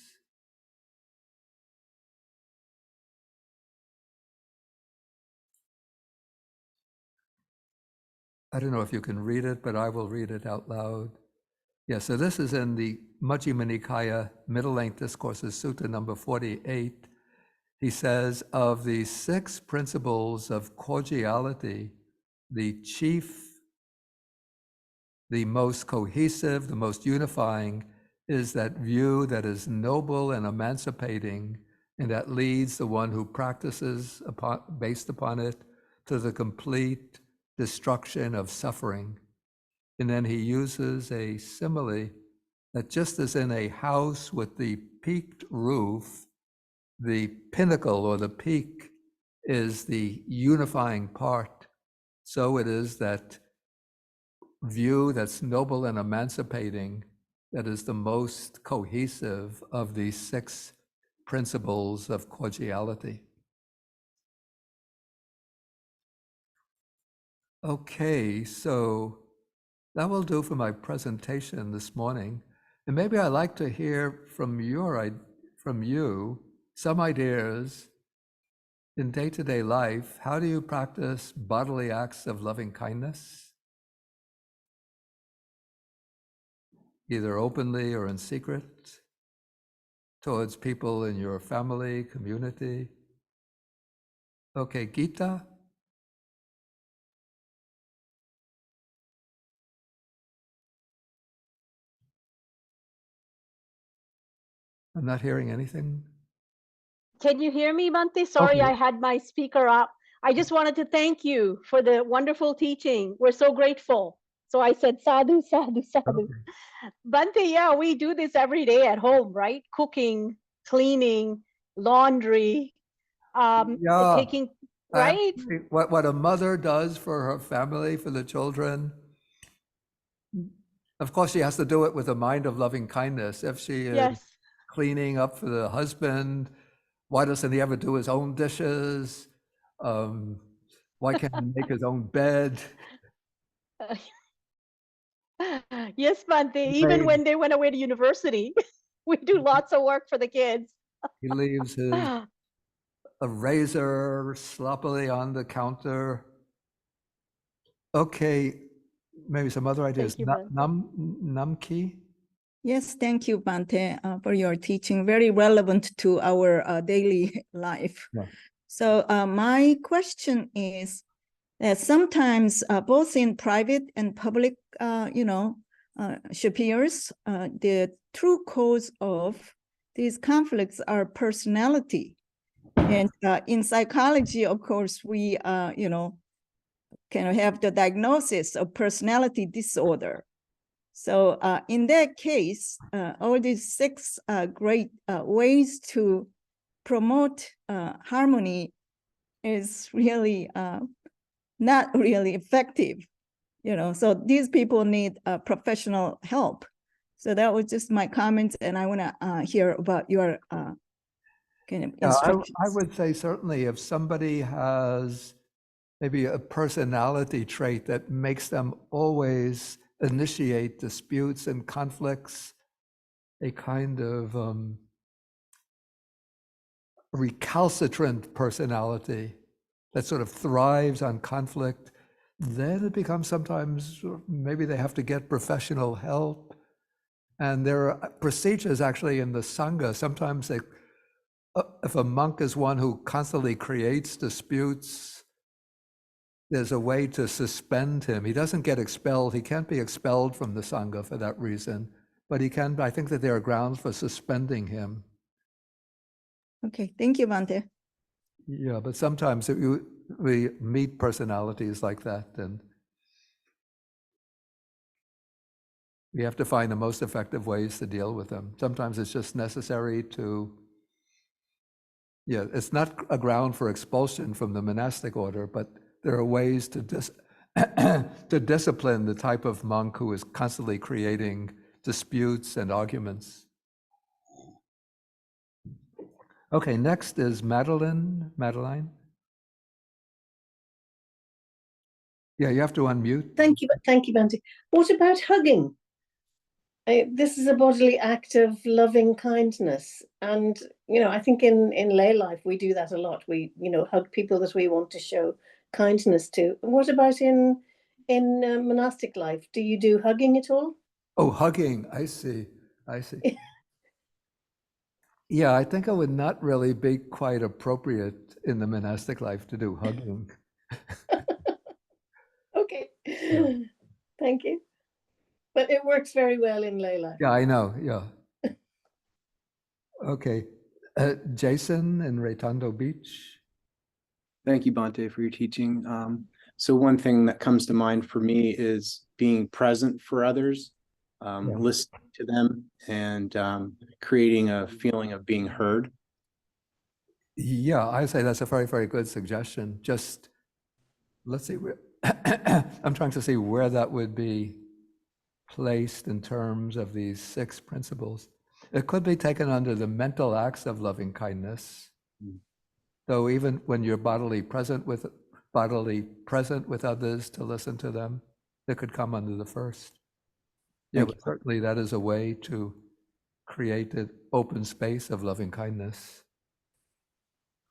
I don't know if you can read it, but I will read it out loud. Yeah, so this is in the Majjhima Nikaya Middle Length Discourses, Sutta number 48. He says, of the 6 principles of cordiality, the chief, the most cohesive, the most unifying is that view that is noble and emancipating, and that leads the one who practices based upon it to the complete destruction of suffering. And then he uses a simile that just as in a house with the peaked roof, the pinnacle or the peak is the unifying part, so it is that view that's noble and emancipating that is the most cohesive of these 6 principles of cordiality. Okay, so that will do for my presentation this morning. And maybe I'd like to hear from you some ideas in day-to-day life. How do you practice bodily acts of loving kindness? Either openly or in secret, towards people in your family, community. Okay, Gita? I'm not hearing anything. Can you hear me, Bhante? Sorry, Okay. I had my speaker up. I just wanted to thank you for the wonderful teaching. We're so grateful. So I said, sadhu, sadhu, sadhu. Okay. Bhante, yeah, we do this every day at home, right? Cooking, cleaning, laundry, Yeah, taking, right? what a mother does for her family, for the children. Of course, she has to do it with a mind of loving kindness. If she is Yes. cleaning up for the husband, why doesn't he ever do his own dishes? Why can't he make his own bed? Yes, Bhante, even He when they went away to university, we do lots of work for the kids. leaves his a razor sloppily on the counter. Okay, maybe some other ideas. Thank you, Bhante. Namki? Yes, thank you, Bhante, for your teaching. Very relevant to our daily life. Yeah. So my question is that sometimes both in private and public, superiors, the true cause of these conflicts are personality. And in psychology, of course, we, can have the diagnosis of personality disorder. So in that case, all these 6 great ways to promote harmony is really not really effective, so these people need professional help. So that was just my comments, and I want to hear about your kind of instructions. I would say certainly if somebody has maybe a personality trait that makes them always initiate disputes and conflicts, a kind of recalcitrant personality that sort of thrives on conflict, then it becomes sometimes maybe they have to get professional help. And there are procedures actually in the Sangha. Sometimes if a monk is one who constantly creates disputes, there's a way to suspend him. He doesn't get expelled. He can't be expelled from the Sangha for that reason, but he can, I think that there are grounds for suspending him. Okay, thank you, Bhante. Yeah, but sometimes we meet personalities like that, and we have to find the most effective ways to deal with them. Sometimes it's just necessary to, it's not a ground for expulsion from the monastic order, but there are ways to to discipline the type of monk who is constantly creating disputes and arguments. Okay, next is Madeline. Yeah, you have to unmute. Thank you, Bhante. What about hugging? This is a bodily act of loving kindness, and I think in lay life we do that a lot. We hug people that we want to show kindness to. What about in monastic life? Do you do hugging at all? Oh, hugging. I see. I see. Yeah, I think it would not really be quite appropriate in the monastic life to do hugging. Okay. Thank you. But it works very well in lay life. Yeah, I know. Yeah. Okay. Jason in Redondo Beach. Thank you, Bhante, for your teaching. So one thing that comes to mind for me is being present for others, listening to them, and creating a feeling of being heard. Yeah, I say that's a very, very good suggestion. Just let's see where I'm trying to see where that would be placed in terms of these 6 principles. It could be taken under the mental acts of loving kindness. Though even when you're bodily present with others to listen to them, it could come under the first. Yeah, but certainly that is a way to create an open space of loving kindness.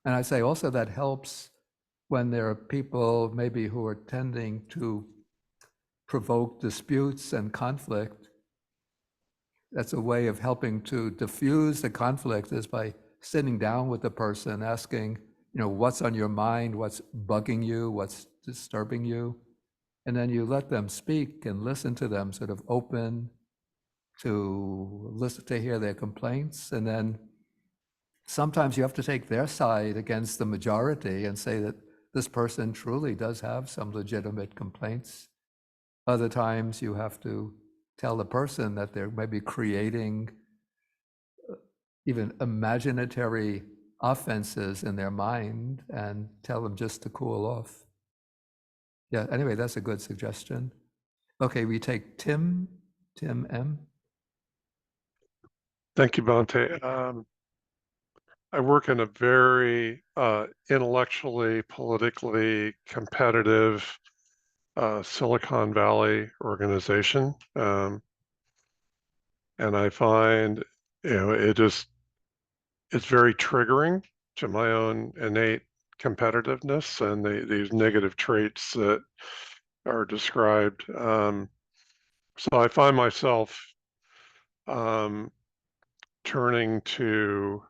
And I say also that helps when there are people maybe who are tending to provoke disputes and conflict. That's a way of helping to diffuse the conflict, is by sitting down with the person, asking, what's on your mind, what's bugging you, what's disturbing you, and then you let them speak and listen to them, sort of open to listen, to hear their complaints. And then sometimes you have to take their side against the majority and say that this person truly does have some legitimate complaints. Other times you have to tell the person that they're maybe creating even imaginatory offenses in their mind, and tell them just to cool off. Yeah, anyway, that's a good suggestion. Okay, we take Tim M. Thank you, Bhante. I work in a very intellectually, politically competitive Silicon Valley organization. And I find, it's very triggering to my own innate competitiveness and these negative traits that are described. So I find myself turning to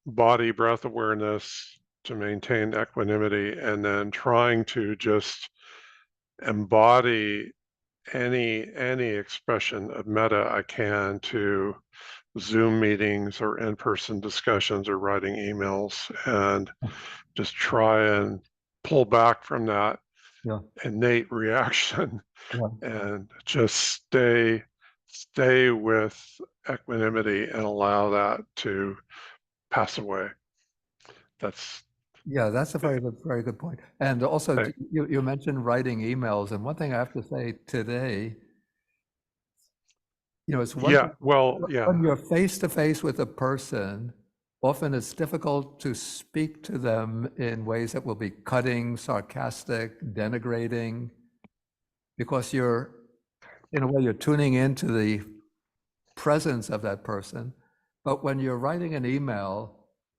body breath awareness to maintain equanimity, and then trying to just embody any expression of metta I can to Zoom meetings or in-person discussions or writing emails, and just try and pull back from that innate reaction and just stay with equanimity and allow that to pass away. That's a very good point. And also, you mentioned writing emails, and one thing I have to say today, it's one thing, when you're face to face with a person, often it's difficult to speak to them in ways that will be cutting, sarcastic, denigrating, because in a way, you're tuning into the presence of that person. But when you're writing an email,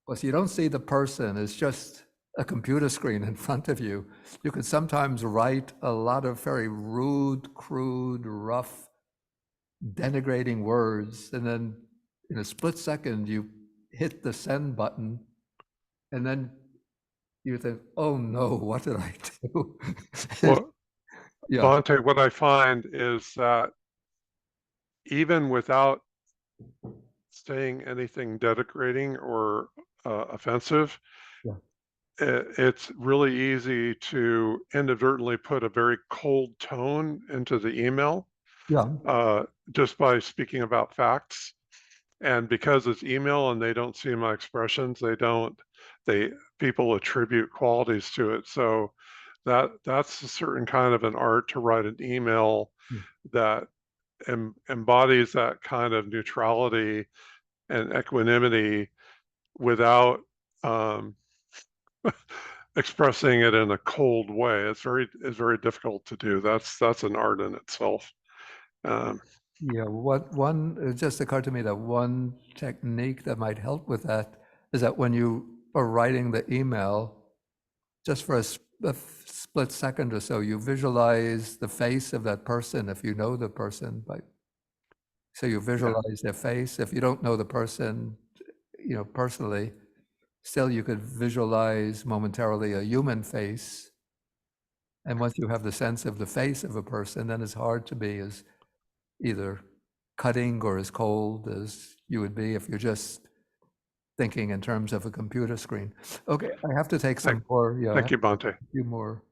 well, you don't see the person, it's just a computer screen in front of you. You can sometimes write a lot of very rude, crude, rough, denigrating words, and then in a split second, you hit the send button, and then you think, oh no, what did I do? Well, Bhante, what I find is that even without saying anything denigrating or offensive, it's really easy to inadvertently put a very cold tone into the email, just by speaking about facts. And because it's email and they don't see my expressions, people attribute qualities to it. So that's a certain kind of an art, to write an email that embodies that kind of neutrality and equanimity without expressing it in a cold way. It's very difficult to do. That's an art in itself. Yeah, it just occurred to me that one technique that might help with that is that when you are writing the email, just for a split second or so, you visualize the face of that person if you know the person. So you visualize their face. If you don't know the person, personally, still you could visualize momentarily a human face. And once you have the sense of the face of a person, then it's hard to be as either cutting or as cold as you would be if you're just thinking in terms of a computer screen. Okay, I have to take some more. Yeah, Thank you, Bhante. a few more.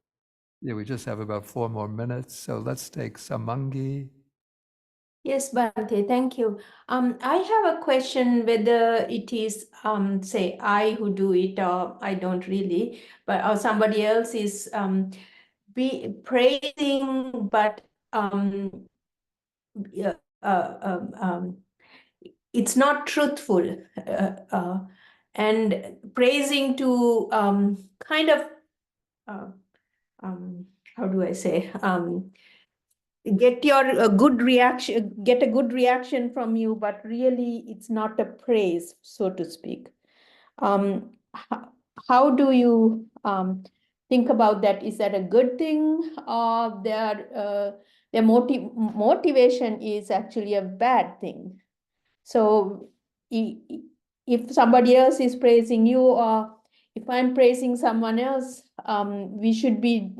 Yeah, we just have about 4 more minutes. So let's take Samangi. Yes, Bhante, thank you. I have a question whether it is, say, I who do it or I don't really, but or somebody else is be praising, but yeah, it's not truthful, and praising to kind of how do I say get a good reaction from you, but really it's not a praise, so to speak. How do you think about that? Is that a good thing, or their motivation is actually a bad thing? So if somebody else is praising you, or if I'm praising someone else, we should be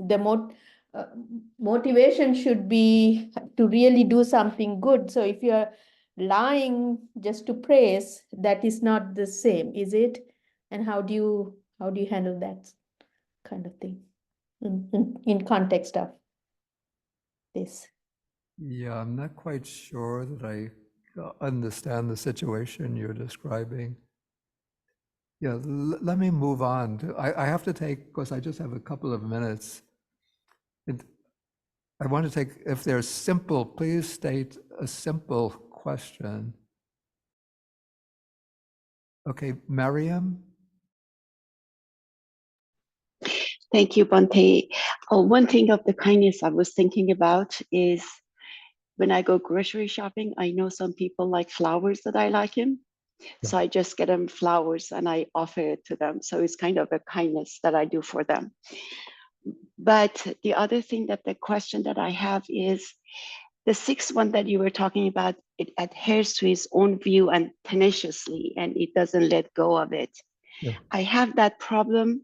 motivation should be to really do something good. So if you're lying just to praise, that is not the same, is it? And how do you handle that kind of thing in context of this? Yeah, I'm not quite sure that I understand the situation you're describing. Yeah, let me move on. I have to take, because I just have a couple of minutes. I want to take, if there's simple, please state a simple question. Okay, Mariam? Thank you, Bhante. One thing of the kindness I was thinking about is when I go grocery shopping, I know some people like flowers that I like him. Yeah. So I just get them flowers and I offer it to them. So it's kind of a kindness that I do for them. But the other thing the question that I have is the sixth one that you were talking about, it adheres to his own view and tenaciously, and it doesn't let go of it. Yeah. I have that problem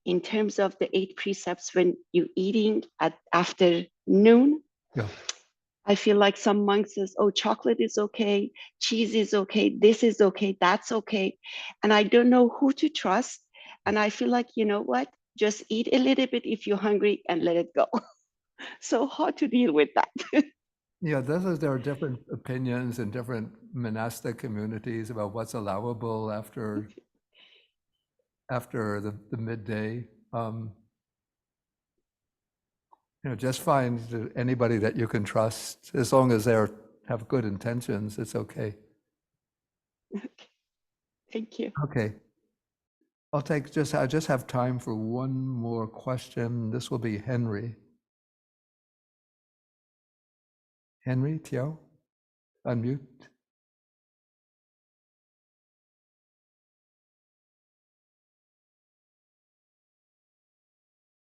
in terms of the 8 precepts when you're eating after noon. Yeah. I feel like some monks says, oh, chocolate is okay, cheese is okay, this is okay, that's okay. And I don't know who to trust. And I feel like, you know what, just eat a little bit if you're hungry and let it go. So how to deal with that? Yeah, there are different opinions in different monastic communities about what's allowable after the midday. Just find anybody that you can trust, as long as they have good intentions, it's okay. Thank you. Okay. I just have time for one more question. This will be Henry. Henry, Tiao, unmute.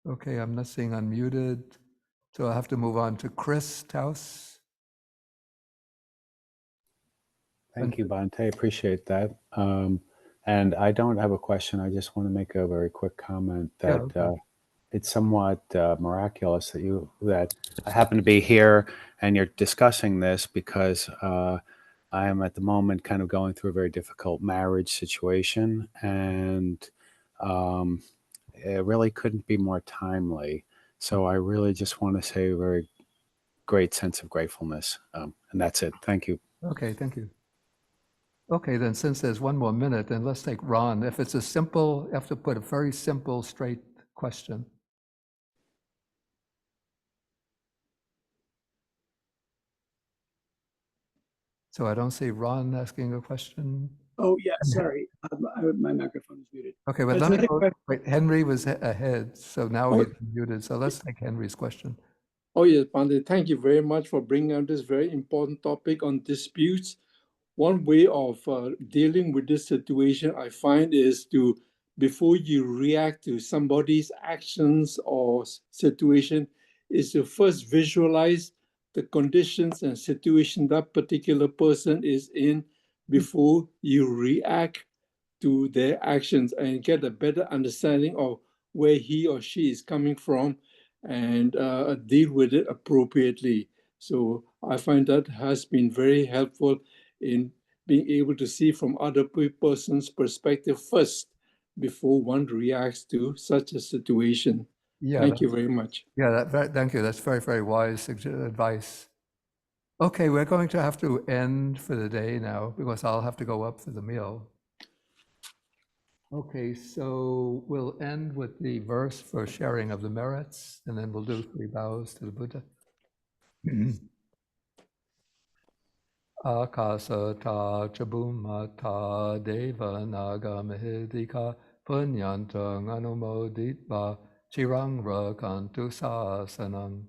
Okay, I'm not seeing unmuted, so I'll have to move on to Chris Taus. Thank you, Bhante. Appreciate that. And I don't have a question. I just want to make a very quick comment that okay. It's somewhat miraculous that I happen to be here and you're discussing this, because I am at the moment kind of going through a very difficult marriage situation, and it really couldn't be more timely. So I really just want to say a very great sense of gratefulness. And that's it. Thank you. Okay, thank you. Okay, then since there's one more minute, then let's take Ron. If it's a simple, you have to put a very simple, straight question. So I don't see Ron asking a question. Oh, yeah, sorry. My microphone is muted. Okay, but That's let me another go, question. wait, Henry was ahead, so now Oh. he's muted. So let's take Henry's question. Oh, yes, Bhante, thank you very much for bringing up this very important topic on disputes. One way of dealing with this situation, I find, is to, before you react to somebody's actions or situation, is to first visualize the conditions and situation that particular person is in before you react to their actions and get a better understanding of where he or she is coming from and deal with it appropriately. So I find that has been very helpful in being able to see from other person's perspective first before one reacts to such a situation. Yeah, Thank you very much. Yeah, thank you. That's very, very wise advice. Okay, we're going to have to end for the day now because I'll have to go up for the meal. Okay, so we'll end with the verse for sharing of the merits, and then we'll do 3 bows to the Buddha. Akasata chabumata deva nagamahidika punyantang anumoditva chirang rakantu sasanam.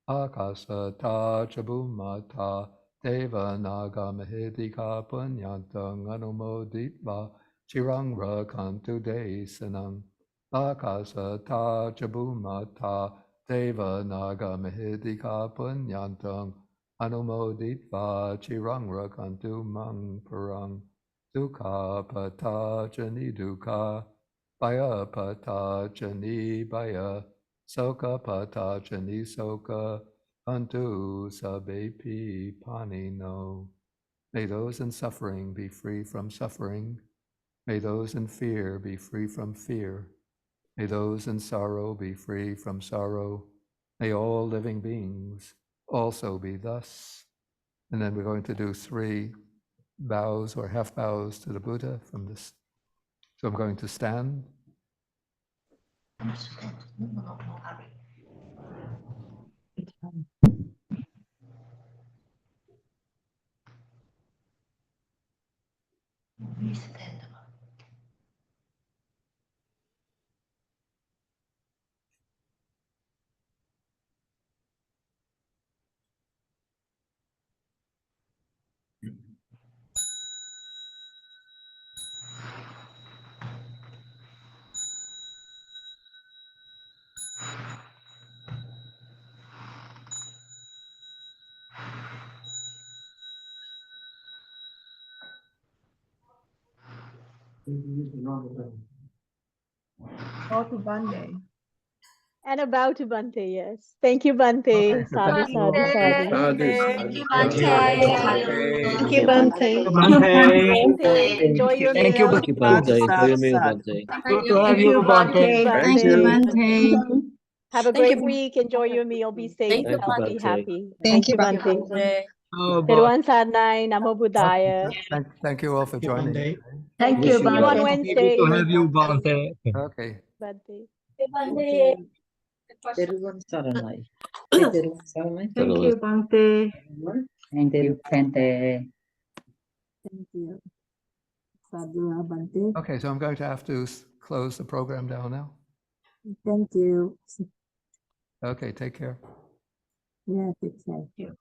Akasata chabumata deva nagamahidika punyantang anumoditva chirang rakantu desanam. Akasata chabumata deva nagamahidika punyantang Anumoditva chirang rakantu mang parang dukha pata jani dukha baya pata jani baya soka pata jani soka antu sabepi panino. May those in suffering be free from suffering. May those in fear be free from fear. May those in sorrow be free from sorrow. May all living beings also be thus. And then we're going to do 3 bows or half bows to the Buddha from this. So I'm going to stand. And a bow to Bhante, yes. Thank you, Bhante. Okay, so Sadhu, thank you sadhu, all. sadhu. Thank you, Thank you. Thank you, Bhante. Bhante, enjoy your Thank you, meal. Bhante. Enjoy your meal, Bhante. Good to have you, Thank you, Bhante. Thank Thank you, Bhante. Bhante. Have a Thank you, great week. Enjoy your meal. Be safe, Thank you, healthy, Bhante. happy. Thank Thank you, Bhante. Oh, boy. Teruvan Sarnai, Namo Buddhaya. Thank you all for joining. Bhante. Thank Wish you, See you on Bhante. Wednesday. to have you, Bhante. Okay. Bhante. Thank you, Bhante. Thank you, Bhante. Okay, so I'm going to have to close the program down now. Thank you. Okay, take care. Yeah, take care.